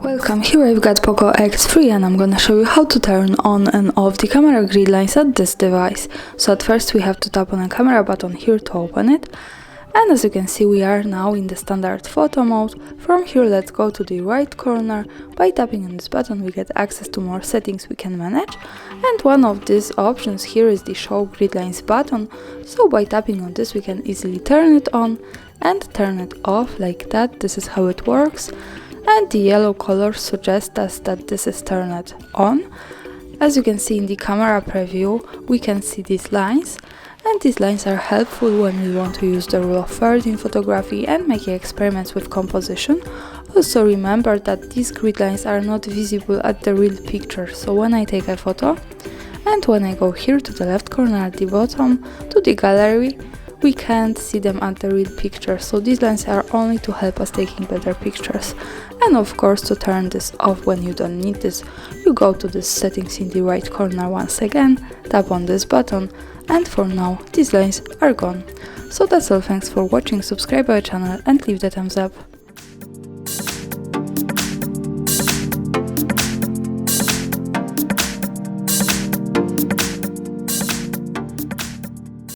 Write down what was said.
Welcome, here I've got Poco X3 and I'm gonna show you how to turn on and off the camera grid lines at this device. So at first we have to tap on the camera button here to open it. And as you can see, we are now in the standard photo mode. From here, let's go to the right corner. By tapping on this button, we get access to more settings we can manage. And one of these options here is the Show Gridlines button. So by tapping on this, we can easily turn it on and turn it off like that. This is how it works. And the yellow color suggests us that this is turned on. As you can see in the camera preview, we can see these lines. And these lines are helpful when we want to use the rule of thirds in photography and making experiments with composition. Also remember that these grid lines are not visible at the real picture, so when I take a photo and when I go here to the left corner at the bottom to the gallery, we can't see them at the real picture, so these lines are only to help us taking better pictures. And of course, to turn this off when you don't need this, you go to the settings in the right corner once again, tap on this button, and for now these lines are gone. So that's all, thanks for watching, subscribe our channel and leave the thumbs up.